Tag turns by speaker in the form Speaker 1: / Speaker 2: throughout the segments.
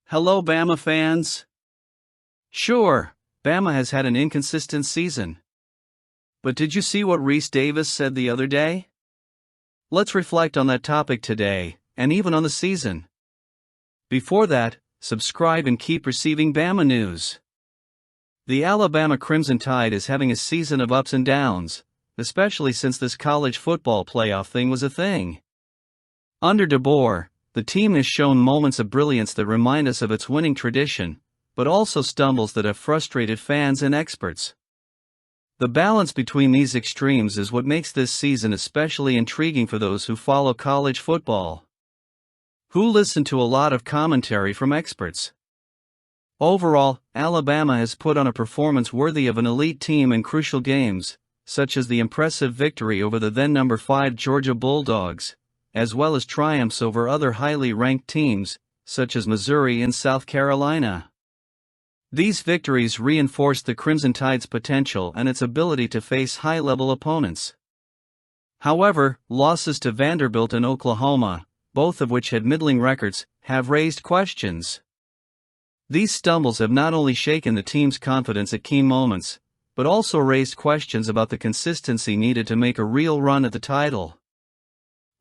Speaker 1: Hello, Bama fans. Sure, Bama has had an inconsistent season. But did you see what Rece Davis said the other day? Let's reflect on that topic today, and even on the season. Before that, subscribe and keep receiving Bama news. The Alabama Crimson Tide is having a season of ups and downs, especially since this college football playoff thing was a thing. Under DeBoer, the team has shown moments of brilliance that remind us of its winning tradition, but also stumbles that have frustrated fans and experts. The balance between these extremes is what makes this season especially intriguing for those who follow college football, who listen to a lot of commentary from experts. Overall, Alabama has put on a performance worthy of an elite team in crucial games, such as the impressive victory over the then number 5 Georgia Bulldogs, as well as triumphs over other highly ranked teams, such as Missouri and South Carolina. These victories reinforced the Crimson Tide's potential and its ability to face high-level opponents. However, losses to Vanderbilt and Oklahoma, both of which had middling records, have raised questions. These stumbles have not only shaken the team's confidence at key moments, but also raised questions about the consistency needed to make a real run at the title.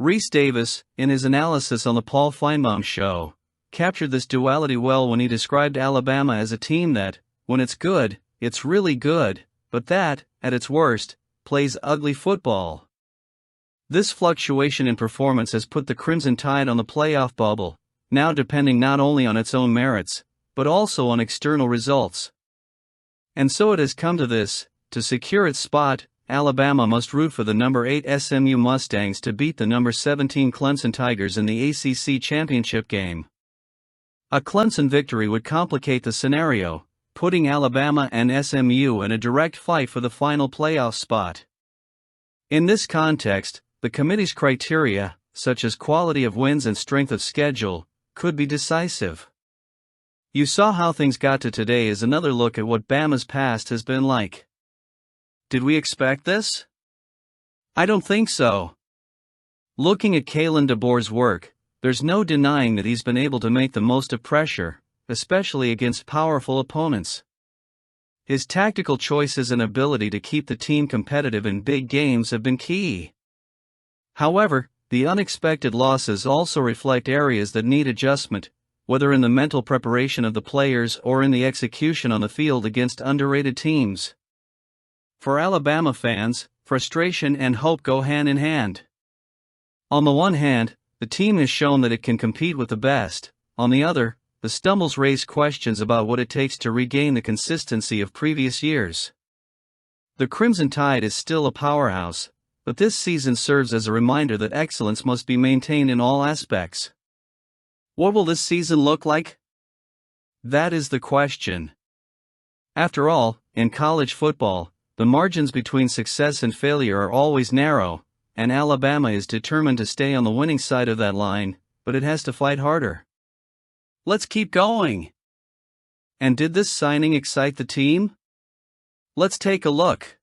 Speaker 1: Rece Davis, in his analysis on the Paul Feinbaum Show, captured this duality well when he described Alabama as a team that, when it's good, it's really good, but that, at its worst, plays ugly football. This fluctuation in performance has put the Crimson Tide on the playoff bubble, now depending not only on its own merits, but also on external results. And so it has come to this: to secure its spot, Alabama must root for the number 8 SMU Mustangs to beat the number 17 Clemson Tigers in the ACC championship game. A Clemson victory would complicate the scenario, putting Alabama and SMU in a direct fight for the final playoff spot. In this context, the committee's criteria, such as quality of wins and strength of schedule, could be decisive. You saw how things got to today is another look at what Bama's past has been like. Did we expect this? I don't think so. Looking at Kalin DeBoer's work, there's no denying that he's been able to make the most of pressure, especially against powerful opponents. His tactical choices and ability to keep the team competitive in big games have been key. However, the unexpected losses also reflect areas that need adjustment, whether in the mental preparation of the players or in the execution on the field against underrated teams. For Alabama fans, frustration and hope go hand in hand. On the one hand, the team has shown that it can compete with the best. On the other, the stumbles raise questions about what it takes to regain the consistency of previous years. The Crimson Tide is still a powerhouse, but this season serves as a reminder that excellence must be maintained in all aspects. What will this season look like? That is the question. After all, in college football, the margins between success and failure are always narrow, and Alabama is determined to stay on the winning side of that line, but it has to fight harder. Let's keep going. And did this signing excite the team? Let's take a look.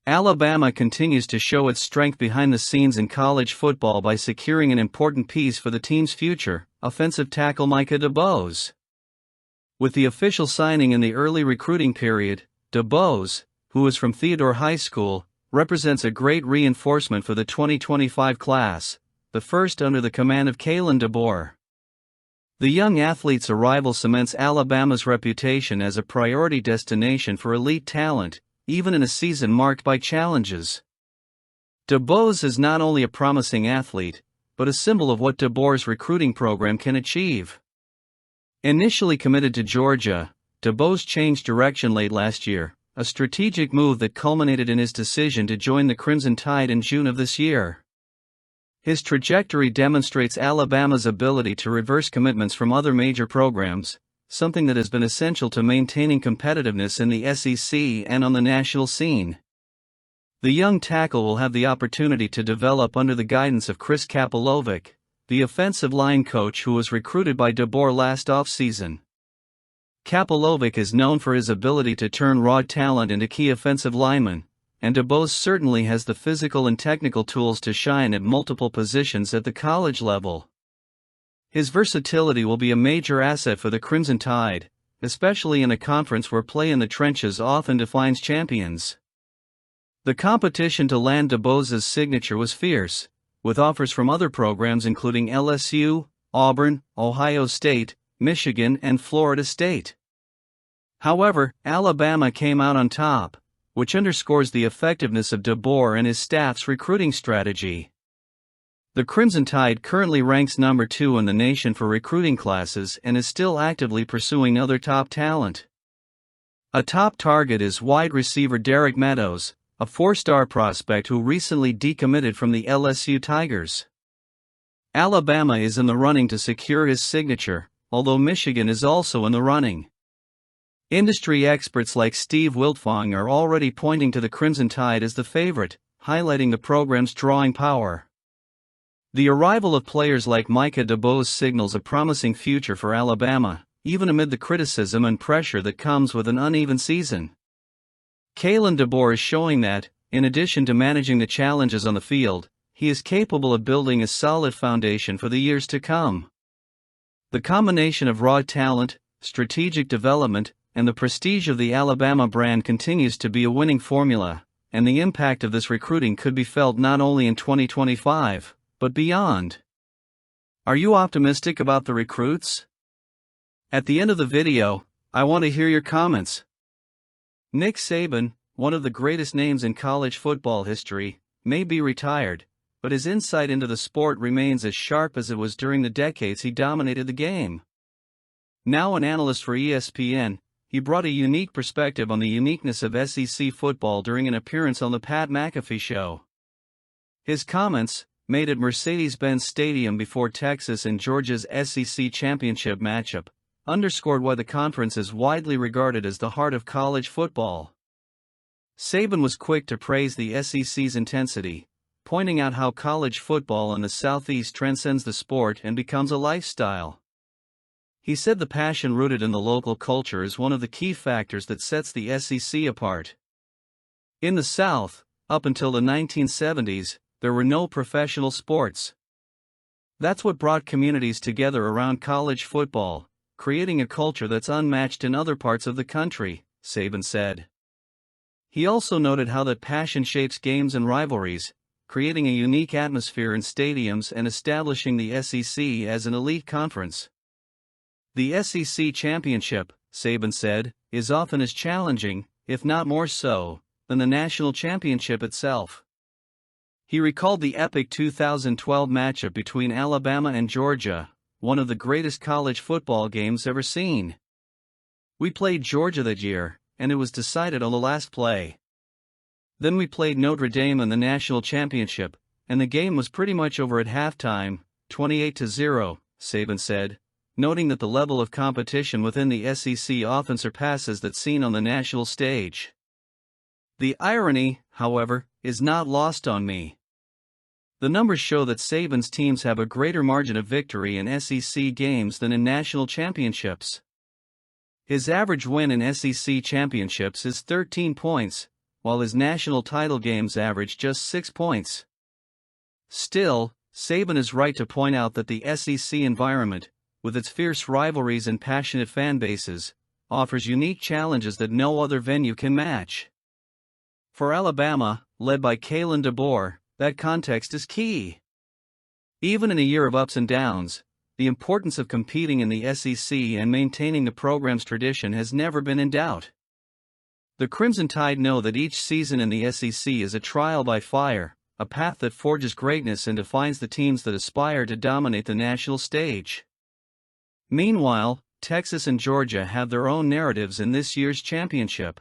Speaker 1: Alabama continues to show its strength behind the scenes in college football by securing an important piece for the team's future, offensive tackle Micah DeBoer. With the official signing in the early recruiting period, DeBoer, who is from Theodore High School, represents a great reinforcement for the 2025 class, the first under the command of Kalin DeBoer. The young athlete's arrival cements Alabama's reputation as a priority destination for elite talent, even in a season marked by challenges. DeBoer is not only a promising athlete, but a symbol of what DeBoer's recruiting program can achieve. Initially committed to Georgia, DeBoer changed direction late last year, a strategic move that culminated in his decision to join the Crimson Tide in June of this year. His trajectory demonstrates Alabama's ability to reverse commitments from other major programs, something that has been essential to maintaining competitiveness in the SEC and on the national scene. The young tackle will have the opportunity to develop under the guidance of Chris Kapolovic, the offensive line coach who was recruited by DeBoer last offseason. Kapolovic is known for his ability to turn raw talent into key offensive linemen, and DeBoer certainly has the physical and technical tools to shine at multiple positions at the college level. His versatility will be a major asset for the Crimson Tide, especially in a conference where play in the trenches often defines champions. The competition to land DeBoer's signature was fierce, with offers from other programs including LSU, Auburn, Ohio State, Michigan, and Florida State. However, Alabama came out on top, which underscores the effectiveness of DeBoer and his staff's recruiting strategy. The Crimson Tide currently ranks number 2 in the nation for recruiting classes and is still actively pursuing other top talent. A top target is wide receiver Derek Meadows, a 4-star prospect who recently decommitted from the LSU Tigers. Alabama is in the running to secure his signature, although Michigan is also in the running. Industry experts like Steve Wiltfong are already pointing to the Crimson Tide as the favorite, highlighting the program's drawing power. The arrival of players like Micah DeBoer signals a promising future for Alabama, even amid the criticism and pressure that comes with an uneven season. Kalin DeBoer is showing that, in addition to managing the challenges on the field, he is capable of building a solid foundation for the years to come. The combination of raw talent, strategic development, and the prestige of the Alabama brand continues to be a winning formula, and the impact of this recruiting could be felt not only in 2025, but beyond. Are you optimistic about the recruits? At the end of the video, I want to hear your comments. Nick Saban, one of the greatest names in college football history, may be retired, but his insight into the sport remains as sharp as it was during the decades he dominated the game. Now an analyst for ESPN, he brought a unique perspective on the uniqueness of SEC football during an appearance on the Pat McAfee Show. His comments, made at Mercedes-Benz Stadium before Texas and Georgia's SEC championship matchup, underscored why the conference is widely regarded as the heart of college football. Saban was quick to praise the SEC's intensity, pointing out how college football in the Southeast transcends the sport and becomes a lifestyle. He said the passion rooted in the local culture is one of the key factors that sets the SEC apart. In the South, up until the 1970s, there were no professional sports. That's what brought communities together around college football, creating a culture that's unmatched in other parts of the country, Saban said. He also noted how that passion shapes games and rivalries, creating a unique atmosphere in stadiums and establishing the SEC as an elite conference. The SEC championship, Saban said, is often as challenging, if not more so, than the national championship itself. He recalled the epic 2012 matchup between Alabama and Georgia, one of the greatest college football games ever seen. We played Georgia that year, and it was decided on the last play. Then we played Notre Dame in the national championship, and the game was pretty much over at halftime, 28-0, Saban said, noting that the level of competition within the SEC often surpasses that seen on the national stage. The irony, however, is not lost on me. The numbers show that Saban's teams have a greater margin of victory in SEC games than in national championships. His average win in SEC championships is 13 points, while his national title games average just 6 points. Still, Saban is right to point out that the SEC environment, with its fierce rivalries and passionate fan bases, offers unique challenges that no other venue can match. For Alabama, led by Kalin DeBoer, that context is key. Even in a year of ups and downs, the importance of competing in the SEC and maintaining the program's tradition has never been in doubt. The Crimson Tide know that each season in the SEC is a trial by fire, a path that forges greatness and defines the teams that aspire to dominate the national stage. Meanwhile, Texas and Georgia have their own narratives in this year's championship.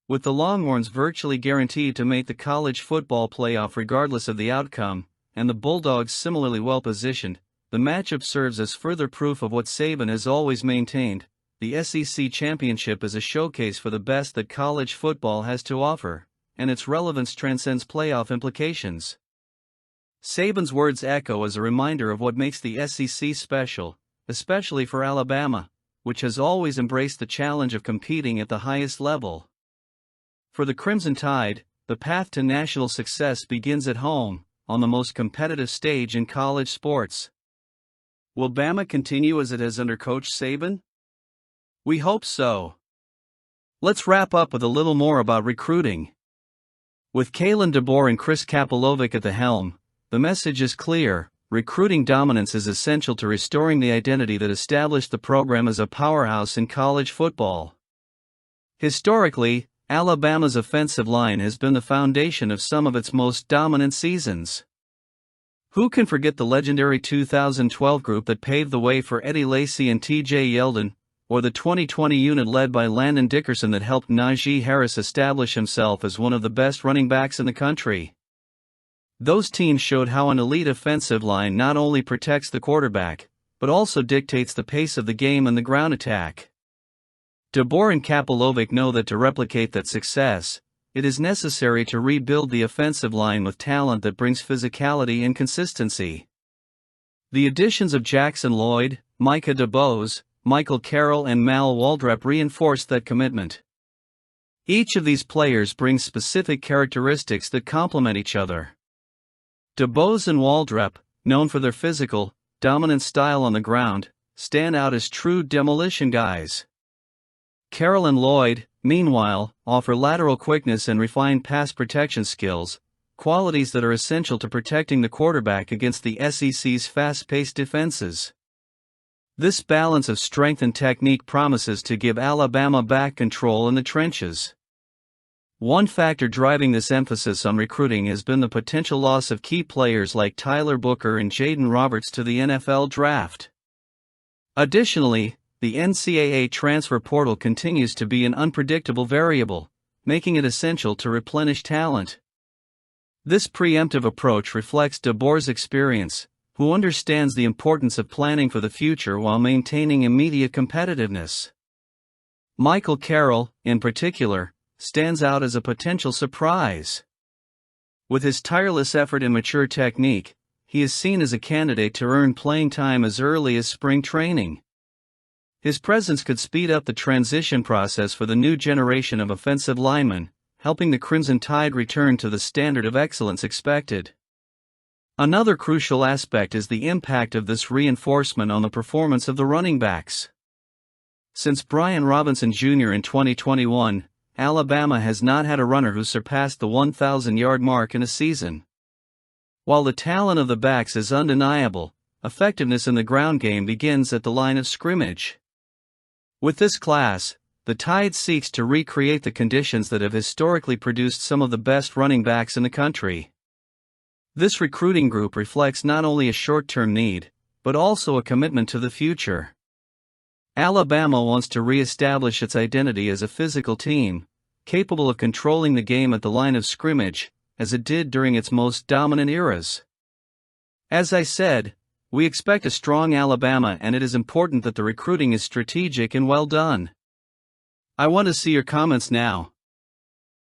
Speaker 1: With the Longhorns virtually guaranteed to make the college football playoff regardless of the outcome, and the Bulldogs similarly well positioned, the matchup serves as further proof of what Saban has always maintained: the SEC championship is a showcase for the best that college football has to offer, and its relevance transcends playoff implications. Saban's words echo as a reminder of what makes the SEC special, especially for Alabama, which has always embraced the challenge of competing at the highest level. For the Crimson Tide, the path to national success begins at home, on the most competitive stage in college sports. Will Bama continue as it has under Coach Saban? We hope so. Let's wrap up with a little more about recruiting. With Kalin DeBoer and Chris Kapilovic at the helm, the message is clear: recruiting dominance is essential to restoring the identity that established the program as a powerhouse in college football. Historically, Alabama's offensive line has been the foundation of some of its most dominant seasons. Who can forget the legendary 2012 group that paved the way for Eddie Lacy and T.J. Yeldon, or the 2020 unit led by Landon Dickerson that helped Najee Harris establish himself as one of the best running backs in the country? Those teams showed how an elite offensive line not only protects the quarterback, but also dictates the pace of the game and the ground attack. DeBoer and Kapilovic know that to replicate that success, it is necessary to rebuild the offensive line with talent that brings physicality and consistency. The additions of Jackson Lloyd, Micah DeBose, Michael Carroll and Mal Waldrep reinforced that commitment. Each of these players brings specific characteristics that complement each other. DeBose and Waldrep, known for their physical, dominant style on the ground, stand out as true demolition guys. Carroll and Lloyd, meanwhile, offer lateral quickness and refined pass protection skills, qualities that are essential to protecting the quarterback against the SEC's fast-paced defenses. This balance of strength and technique promises to give Alabama back control in the trenches. One factor driving this emphasis on recruiting has been the potential loss of key players like Tyler Booker and Jaden Roberts to the NFL draft. Additionally, the NCAA transfer portal continues to be an unpredictable variable, making it essential to replenish talent. This preemptive approach reflects DeBoer's experience, who understands the importance of planning for the future while maintaining immediate competitiveness. Michael Carroll, in particular, stands out as a potential surprise. With his tireless effort and mature technique, he is seen as a candidate to earn playing time as early as spring training. His presence could speed up the transition process for the new generation of offensive linemen, helping the Crimson Tide return to the standard of excellence expected. Another crucial aspect is the impact of this reinforcement on the performance of the running backs. Since Brian Robinson Jr. in 2021, Alabama has not had a runner who surpassed the 1,000-yard mark in a season. While the talent of the backs is undeniable, effectiveness in the ground game begins at the line of scrimmage. With this class, the Tide seeks to recreate the conditions that have historically produced some of the best running backs in the country. This recruiting group reflects not only a short-term need, but also a commitment to the future. Alabama wants to re-establish its identity as a physical team, capable of controlling the game at the line of scrimmage, as it did during its most dominant eras. As I said, we expect a strong Alabama, and it is important that the recruiting is strategic and well done. I want to see your comments now.